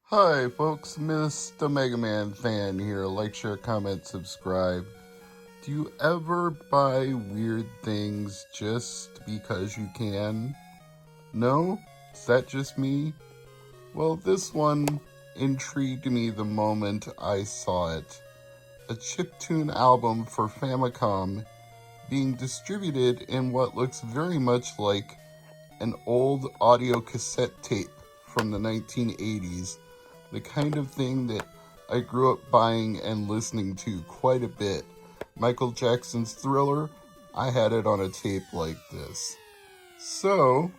Hi folks, Mr. MegaManFan here. Like, share, comment, subscribe. Do you ever buy weird things just because you can? No? Is that just me? Well, this one intrigued me the moment I saw it. A chiptune album for Famicom being distributed in what looks very much like an old audio cassette tape from the 1980s. The kind of thing that I grew up buying and listening to quite a bit. Michael Jackson's Thriller, I had it on a tape like this. So,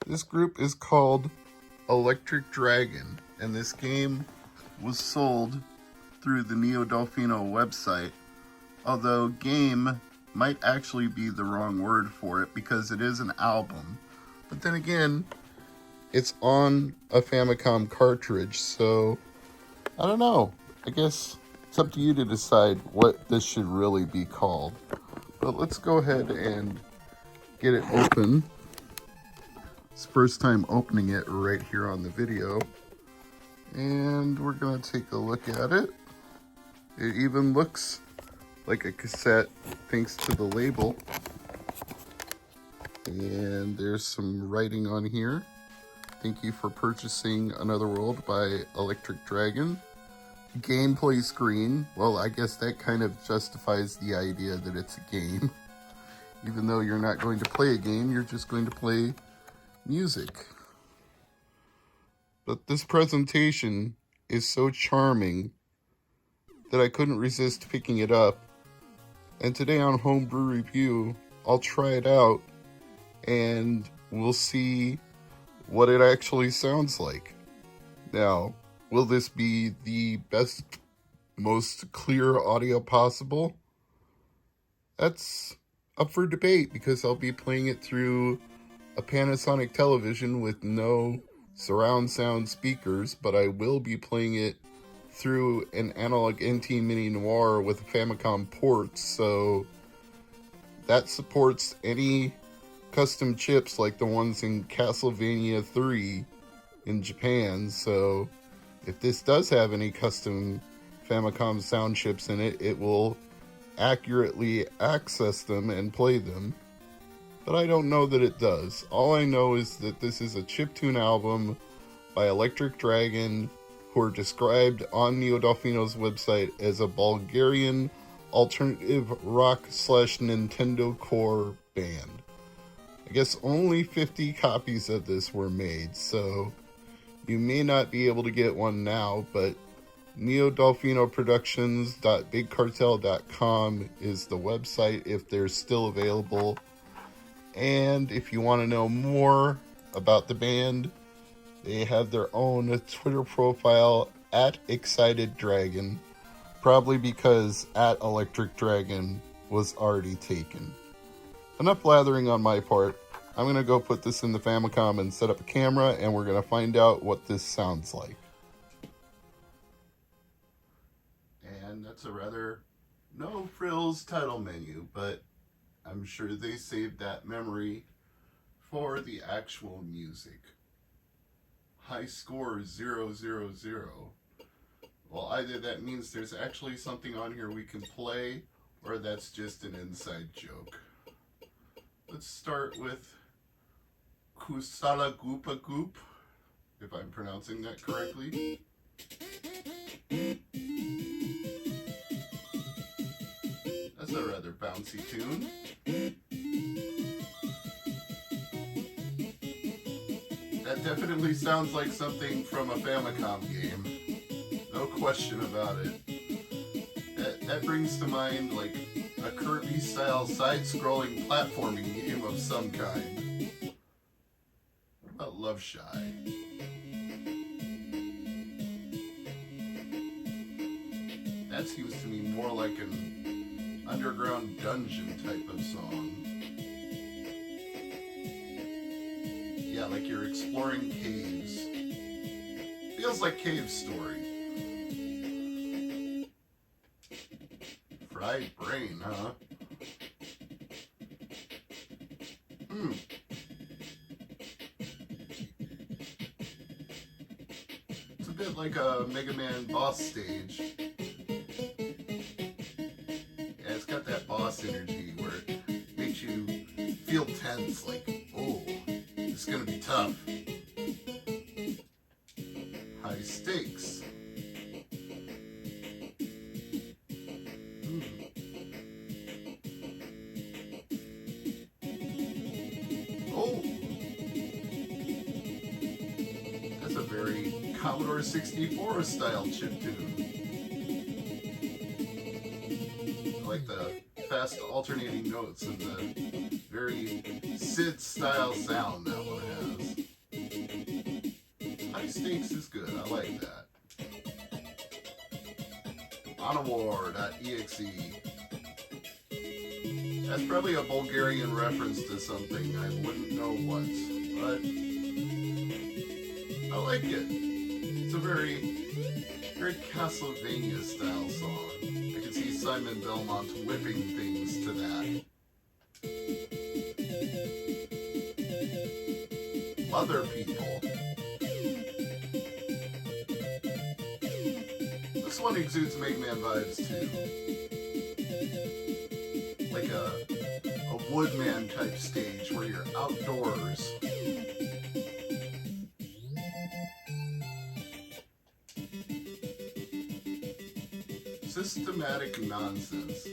this group is called Electric Dragon, and this game was sold through the Neo Dolphino website, although game might actually be the wrong word for it because it is an album. But then again, it's on a Famicom cartridge, so I don't know. I guess it's up to you to decide what this should really be called. But let's go ahead and get it open. It's first time opening it right here on the video. And we're going to take a look at it. It even looks like a cassette thanks to the label. And there's some writing on here. Thank you for purchasing Another World by Electric Dragon. Gameplay screen. Well, I guess that kind of justifies the idea that it's a game. Even though you're not going to play a game, you're just going to play music. But this presentation is so charming that I couldn't resist picking it up. And today on Homebrew Review, I'll try it out and we'll see what it actually sounds like. Now, will this be the best, most clear audio possible? That's up for debate because I'll be playing it through a Panasonic television with no surround sound speakers, but I will be playing it through an analog NT Mini Noir with a Famicom port, so that supports any custom chips like the ones in Castlevania 3 in Japan. So if this does have any custom Famicom sound chips in it, it will accurately access them and play them. But I don't know that it does. All I know is that this is a chiptune album by Electric Dragon, who are described on Neo Dolphino's website as a Bulgarian alternative rock / Nintendo core band. I guess only 50 copies of this were made, so you may not be able to get one now, but neodolphinoproductions.bigcartel.com is the website if they're still available. And if you want to know more about the band, they have their own Twitter profile at Excited Dragon, probably because at Electric Dragon was already taken. Enough blathering on my part. I'm going to go put this in the Famicom and set up a camera, and we're going to find out what this sounds like. And that's a rather no-frills title menu, but I'm sure they saved that memory for the actual music. High score 000. Well, either that means there's actually something on here we can play, or that's just an inside joke. Let's start with Kusala Goopa Goop, if I'm pronouncing that correctly. That's a rather bouncy tune. That definitely sounds like something from a Famicom game. No question about it. That brings to mind like a Kirby-style side-scrolling platforming game of some kind. What about Love Shy? That seems to me more like an underground dungeon type of song. Yeah, like you're exploring caves. Feels like Cave Story. Fried brain, huh? It's a a bit like a Mega Man boss stage. Yeah, it's got that boss energy where it makes you feel tense, like, oh, it's gonna be tough. High stakes. Oh, that's a very Commodore 64 style chiptune. I like the fast alternating notes and the very Sid style sound that one has. High stakes is good, I like that. Onawar.exe. That's probably a Bulgarian reference to something I wouldn't know what, but I like it. It's a very Castlevania style song. I can see Simon Belmont whipping things to that. Other people. This one exudes Mega Man vibes too. Like a Woodman type stage where you're outdoors. Systematic nonsense,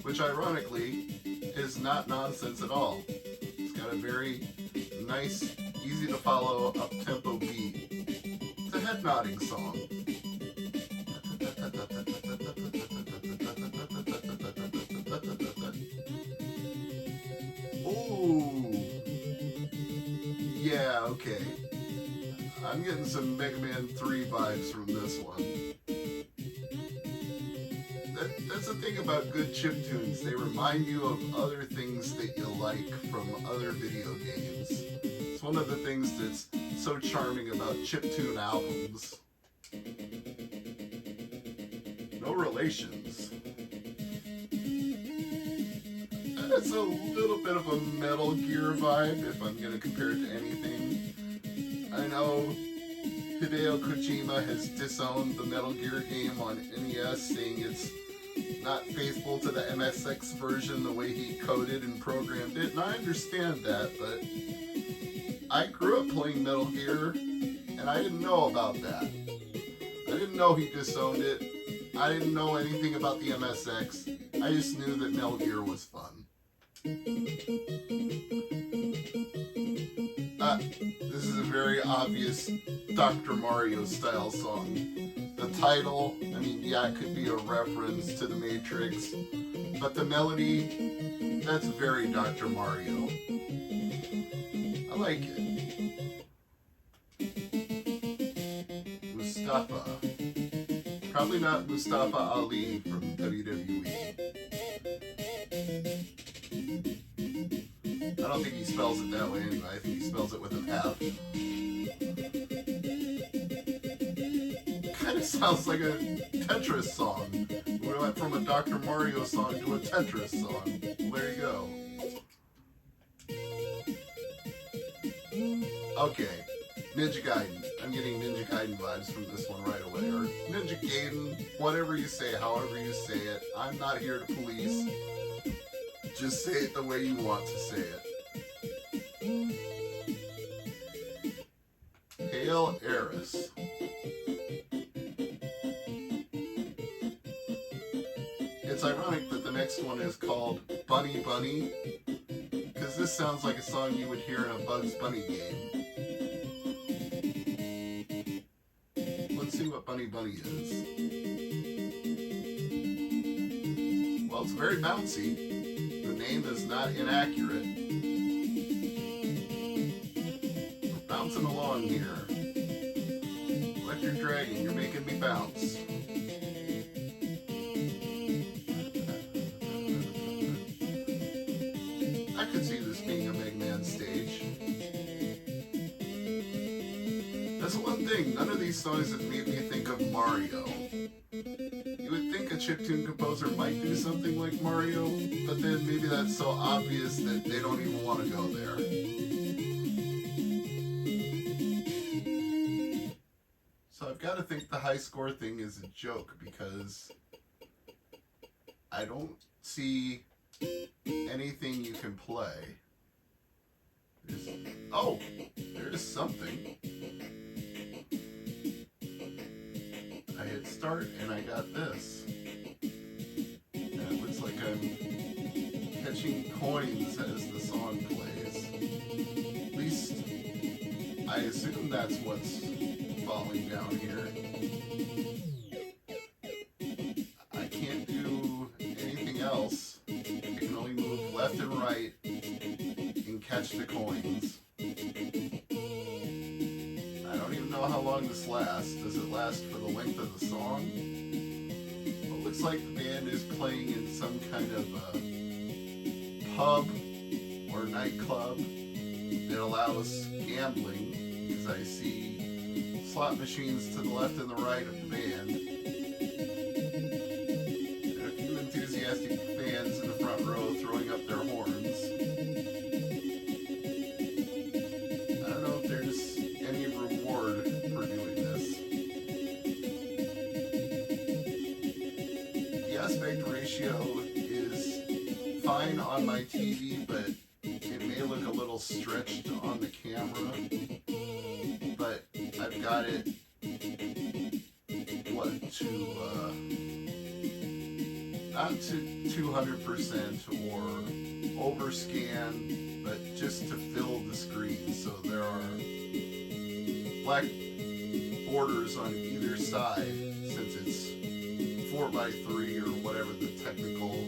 which ironically is not nonsense at all. It's got a very nice, easy to follow up-tempo beat. It's a head nodding song. Ooh, yeah, okay. I'm getting some Mega Man 3 vibes from this one. That's the thing about good chiptunes. They remind you of other things that you like from other video games. It's one of the things that's so charming about chiptune albums. No relations. That's a little bit of a Metal Gear vibe if I'm going to compare it to anything. I know Hideo Kojima has disowned the Metal Gear game on NES, saying it's not faithful to the MSX version the way he coded and programmed it, and I understand that, but I grew up playing Metal Gear, and I didn't know about that. I didn't know he disowned it. I didn't know anything about the MSX. I just knew that Metal Gear was fun. This is a very obvious Dr. Mario style song. The title, I mean, yeah, it could be a reference to the Matrix, but the melody, that's very Dr. Mario. I like it. Mustafa. Probably not Mustafa Ali from WWE. I don't think he spells it that way anyway. I think he spells it with an F. Kind of sounds like a Tetris song. We went from a Dr. Mario song to a Tetris song. Well, there you go. Okay, Ninja Gaiden. I'm getting Ninja Gaiden vibes from this one right away. Or Ninja Gaiden, whatever you say, however you say it. I'm not here to police. Just say it the way you want to say it. Hail Eris. It's ironic that the next one is called Bunny Bunny, because this sounds like a song you would hear in a Bugs Bunny game. Let's see what Bunny Bunny is. Well, it's very bouncy. The name is not inaccurate. We're bouncing along here. Electric Dragon, you're making me bounce. I could see this being a Mega Man stage. That's one thing, none of these songs have made me think of Mario. You would think a chiptune composer might do something like Mario, but then maybe that's so obvious that they don't even want to go there. So I've got to think the high score thing is a joke because I don't see anything you can play. Oh, there's something. I hit start and I got this. And it looks like I'm catching coins as the song plays. At least I assume that's what's falling down here. I can't do anything else. I can only move left and right and catch the coins. I don't even know how long this lasts. Does it last for the length of the song? Well, it looks like the band is playing in some kind of pub or nightclub that allows gambling, because I see slot machines to the left and the right of the band. And a few enthusiastic fans in the front row throwing up their horns. I don't know if there's any reward for doing this. The aspect ratio is fine on my TV, but it may look a little stretched on the camera. But I've got it, not to 200% or overscan, but just to fill the screen. So there are black borders on either side, since it's 4:3 or whatever the technical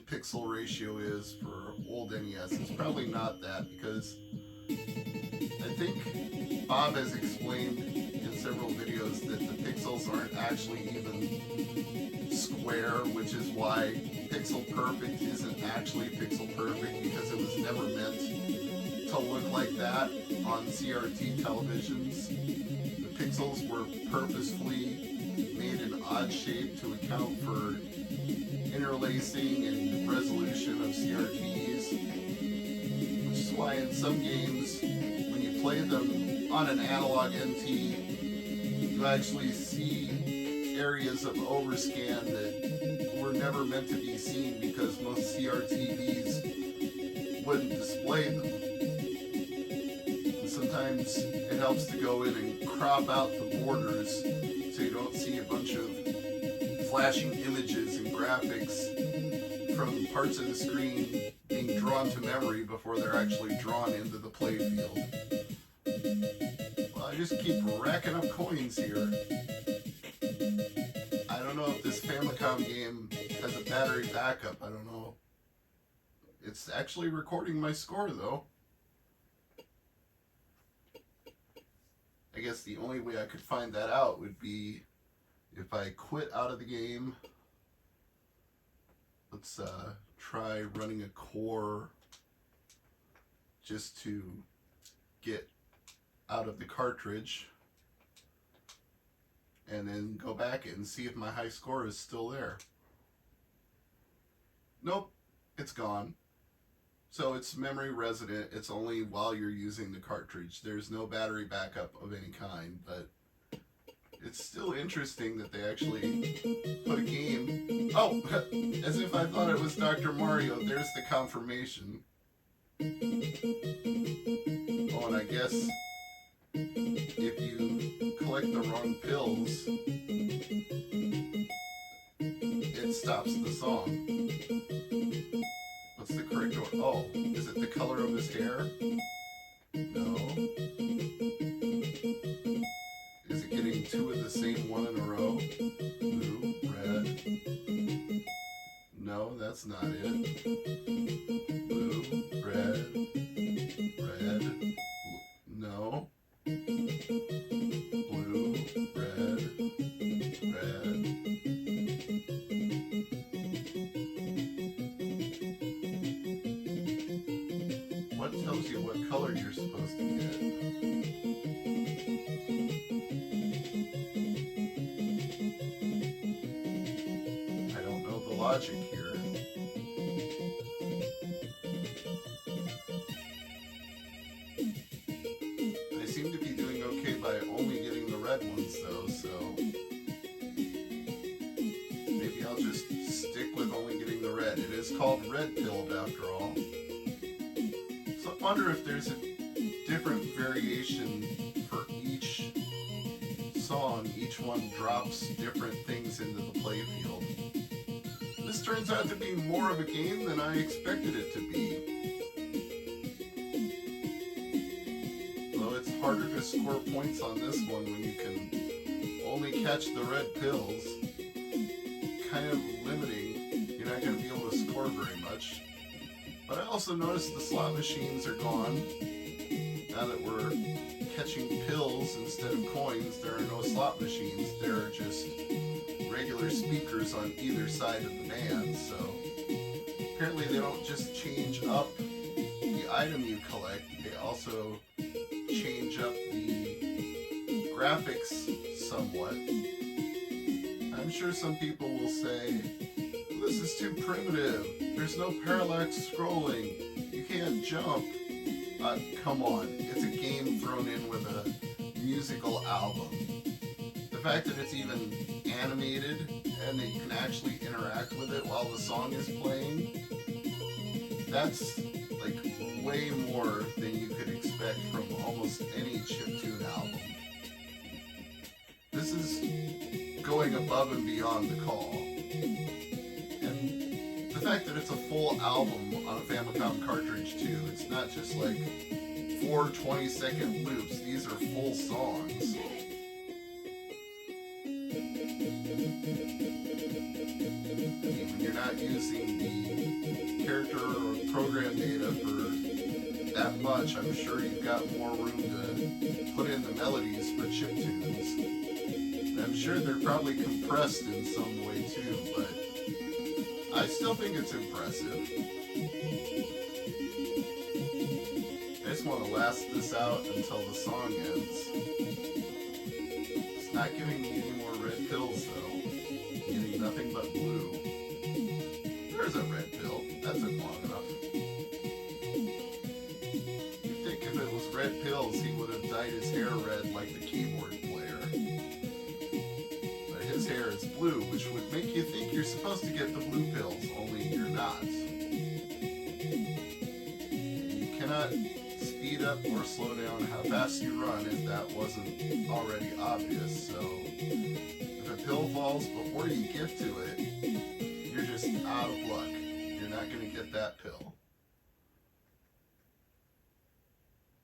pixel ratio is for old NES. It's probably not that, because I think Bob has explained in several videos that the pixels aren't actually even square, which is why Pixel Perfect isn't actually Pixel Perfect, because it was never meant to look like that on CRT televisions. The pixels were purposefully made in odd shape to account for interlacing and resolution of CRTs, which is why in some games, when you play them on an analog NT, you actually see areas of overscan that were never meant to be seen, because most CRTVs wouldn't display them. And sometimes it helps to go in and crop out the borders so you don't see a bunch of flashing images and graphics from parts of the screen being drawn to memory before they're actually drawn into the playfield. Well, I just keep racking up coins here. I don't know if this Famicom game has a battery backup. I don't know. It's actually recording my score, though. I guess the only way I could find that out would be if I quit out of the game. Let's try running a core just to get out of the cartridge, and then go back and see if my high score is still there. Nope, it's gone. So it's memory resident. It's only while you're using the cartridge. There's no battery backup of any kind, but it's still interesting that they actually put a game. Oh, as if I thought it was Dr. Mario. There's the confirmation. Oh, and I guess if you collect the wrong pills, it stops the song. What's the correct order? Oh, is it the color of his hair? No. Is it getting two of the same one in a row? Blue, red. No, that's not it. Blue, red, red. No. Blue, red, red. What tells you what color you're supposed to get? I don't know the logic here. I seem to be doing okay by only getting the red ones though, so maybe I'll just stick with only getting the red. It is called Red Pilled after all. So I wonder if there's a different variation for each song. Each one drops different things into the playfield. This turns out to be more of a game than I expected it to be. Though it's harder to score points on this one when you can only catch the red pills. Kind of limiting. You're not going to be able to score very much. But I also noticed the slot machines are gone. Now that we're catching pills instead of coins, there are no slot machines. There are just regular speakers on either side of the band. So apparently they don't just change up the item you collect, they also change up the graphics somewhat. I'm sure some people will say, this is too primitive, there's no parallax scrolling, you can't jump. Come on, it's a game thrown in with a musical album. The fact that it's even animated and that you can actually interact with it while the song is playing, that's like way more than you could expect from almost any chiptune album. This is going above and beyond the call. And the fact that it's a full album on a Famicom cartridge too, it's not just like 4 20-second loops, these are full songs. When you're not using the character or program data for that much, I'm sure you've got more room to put in the melodies for chiptunes. I'm sure they're probably compressed in some way too, but I still think it's impressive. I just want to last this out until the song ends. It's not giving me any more red pills though. I'm getting nothing but blue. There's a red pill. That took long enough. You'd think if it was red pills, he would have dyed his hair red like the keyboard player. But his hair is blue, which would make you think you're supposed to get the blue pills, only you're not. You cannot speed up or slow down how fast you run if that wasn't already obvious, so if a pill falls before you get to it, you're just out of luck. You're not going to get that pill.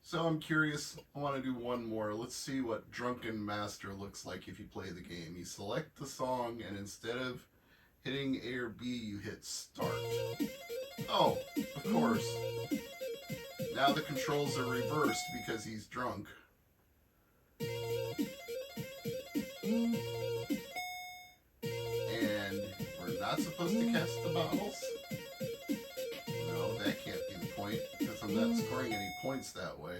So I'm curious, I want to do one more. Let's see what Drunken Master looks like if you play the game. You select the song and instead of hitting A or B, you hit start. Oh, of course. Now the controls are reversed because he's drunk. And we're not supposed to catch the bottles? No, that can't be the point because I'm not scoring any points that way.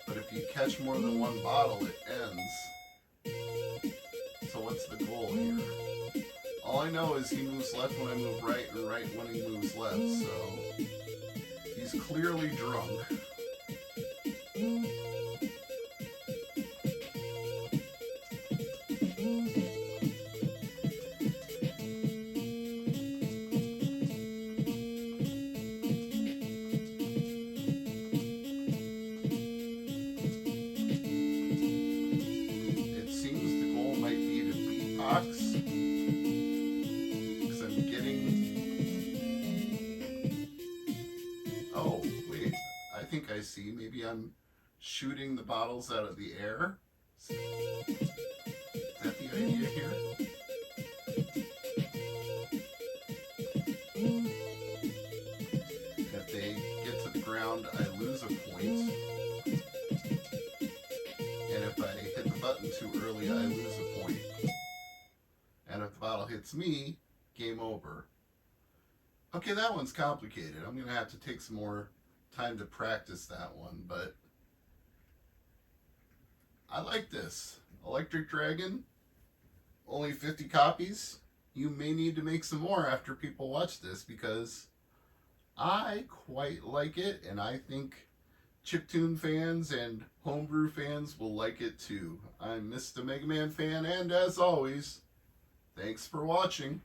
But if you catch more than one bottle, it ends. So what's the goal here? All I know is he moves left when I move right and right when he moves left, so he's clearly drunk. It seems the goal might be to beatbox, because I'm getting... Oh, wait, I think I see. Maybe I'm shooting the bottles out of the air? Is that the idea here? If they get to the ground, I lose a point. And if I hit the button too early, I lose a point. And if the bottle hits me, game over. Okay, that one's complicated. I'm going to have to take some more time to practice that one, but I like this. Electric Dragon, only 50 copies. You may need to make some more after people watch this because I quite like it, and I think chiptune fans and homebrew fans will like it too. I'm Mr. Mega Man Fan, and as always, thanks for watching.